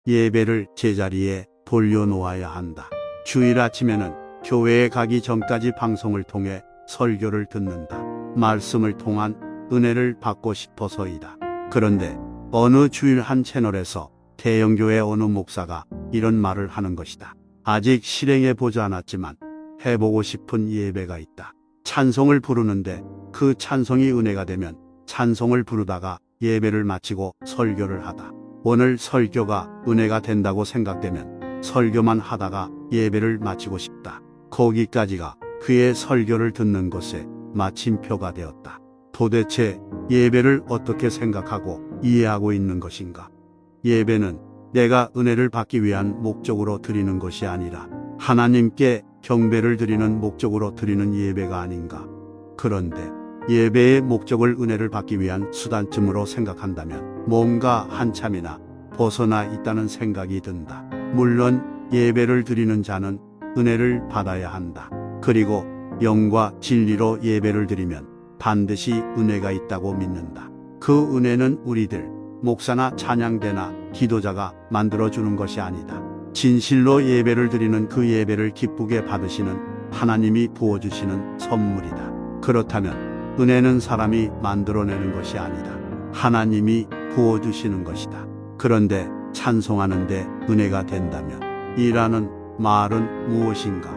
예배를 제자리에 돌려놓아야 한다. 주일 아침에는 교회에 가기 전까지 방송을 통해 설교를 듣는다. 말씀을 통한 은혜를 받고 싶어서이다. 그런데 어느 주일 한 채널에서 대형교회 어느 목사가 이런 말을 하는 것이다. 아직 실행해 보지 않았지만 해보고 싶은 예배가 있다. 찬송을 부르는데 그 찬송이 은혜가 되면 찬송을 부르다가 예배를 마치고 설교를 하다. 오늘 설교가 은혜가 된다고 생각되면 설교만 하다가 예배를 마치고 싶다. 거기까지가 그의 설교를 듣는 것에 마침표가 되었다. 도대체 예배를 어떻게 생각하고 이해하고 있는 것인가? 예배는 내가 은혜를 받기 위한 목적으로 드리는 것이 아니라 하나님께 경배를 드리는 목적으로 드리는 예배가 아닌가? 그런데 예배의 목적을 은혜를 받기 위한 수단쯤으로 생각한다면 뭔가 한참이나 벗어나 있다는 생각이 든다. 물론 예배를 드리는 자는 은혜를 받아야 한다. 그리고 영과 진리로 예배를 드리면 반드시 은혜가 있다고 믿는다. 그 은혜는 우리들 목사나 찬양대나 기도자가 만들어주는 것이 아니다. 진실로 예배를 드리는 그 예배를 기쁘게 받으시는 하나님이 부어주시는 선물이다. 그렇다면 은혜는 사람이 만들어내는 것이 아니다. 하나님이 부어주시는 것이다. 그런데 찬송하는데 은혜가 된다면 이라는 말은 무엇인가?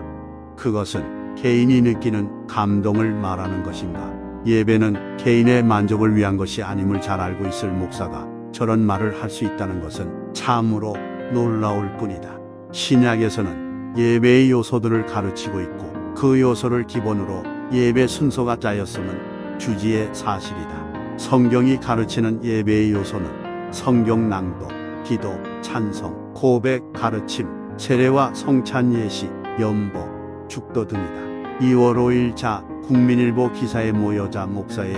그것은 개인이 느끼는 감동을 말하는 것인가? 예배는 개인의 만족을 위한 것이 아님을 잘 알고 있을 목사가 저런 말을 할 수 있다는 것은 참으로 놀라울 뿐이다. 신약에서는 예배의 요소들을 가르치고 있고 그 요소를 기본으로 예배 순서가 짜였음은 주지의 사실이다. 성경이 가르치는 예배의 요소는 성경 낭독, 기도, 찬송, 고백, 가르침, 세례와 성찬 예시, 연복, 축도 등이다. 2월 5일 자 국민일보 기사에 모여자 목사의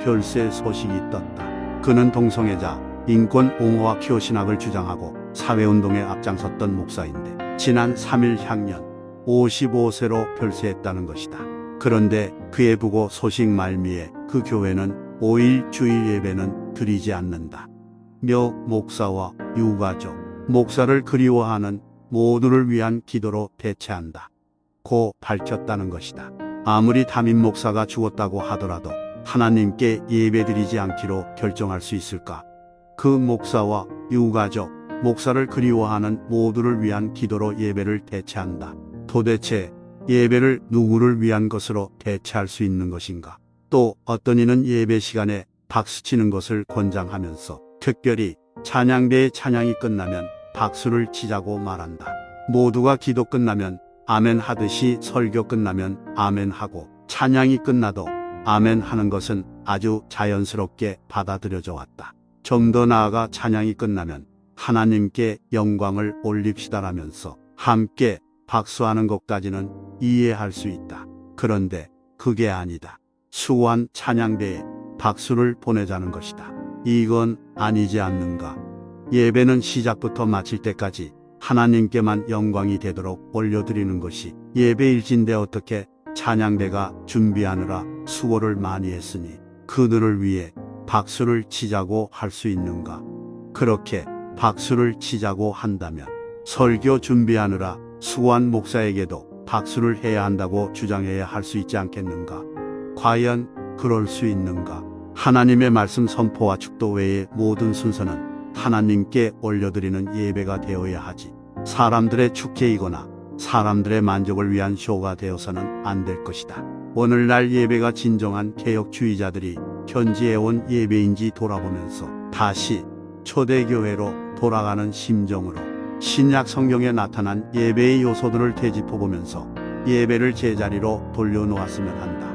별세 소식이 떴다. 그는 동성애자, 인권 옹호와 퀴어 신학을 주장하고 사회운동에 앞장섰던 목사인데 지난 3일 향년 55세로 별세했다는 것이다. 그런데 그의 부고 소식 말미에 그 교회는 5일 주일 예배는 드리지 않는다. 며 목사와 유가족, 목사를 그리워하는 모두를 위한 기도로 대체한다. 고 밝혔다는 것이다. 아무리 담임 목사가 죽었다고 하더라도 하나님께 예배드리지 않기로 결정할 수 있을까? 그 목사와 유가족, 목사를 그리워하는 모두를 위한 기도로 예배를 대체한다. 도대체 예배를 누구를 위한 것으로 대체할 수 있는 것인가? 또 어떤 이는 예배 시간에 박수치는 것을 권장하면서 특별히 찬양대의 찬양이 끝나면 박수를 치자고 말한다. 모두가 기도 끝나면 아멘 하듯이 설교 끝나면 아멘 하고 찬양이 끝나도 아멘 하는 것은 아주 자연스럽게 받아들여져 왔다. 좀 더 나아가 찬양이 끝나면 하나님께 영광을 올립시다라면서 함께 박수하는 것까지는 이해할 수 있다. 그런데 그게 아니다. 수고한 찬양대에 박수를 보내자는 것이다. 이건 아니지 않는가? 예배는 시작부터 마칠 때까지 하나님께만 영광이 되도록 올려드리는 것이 예배일진데 어떻게 찬양대가 준비하느라 수고를 많이 했으니 그들을 위해 박수를 치자고 할 수 있는가? 그렇게 박수를 치자고 한다면 설교 준비하느라 수고한 목사에게도 박수를 해야 한다고 주장해야 할 수 있지 않겠는가? 과연 그럴 수 있는가? 하나님의 말씀 선포와 축도 외의 모든 순서는 하나님께 올려드리는 예배가 되어야 하지. 사람들의 축제이거나 사람들의 만족을 위한 쇼가 되어서는 안 될 것이다. 오늘날 예배가 진정한 개혁주의자들이 현지해온 예배인지 돌아보면서 다시 초대교회로 돌아가는 심정으로 신약 성경에 나타난 예배의 요소들을 되짚어보면서 예배를 제자리로 돌려놓았으면 한다.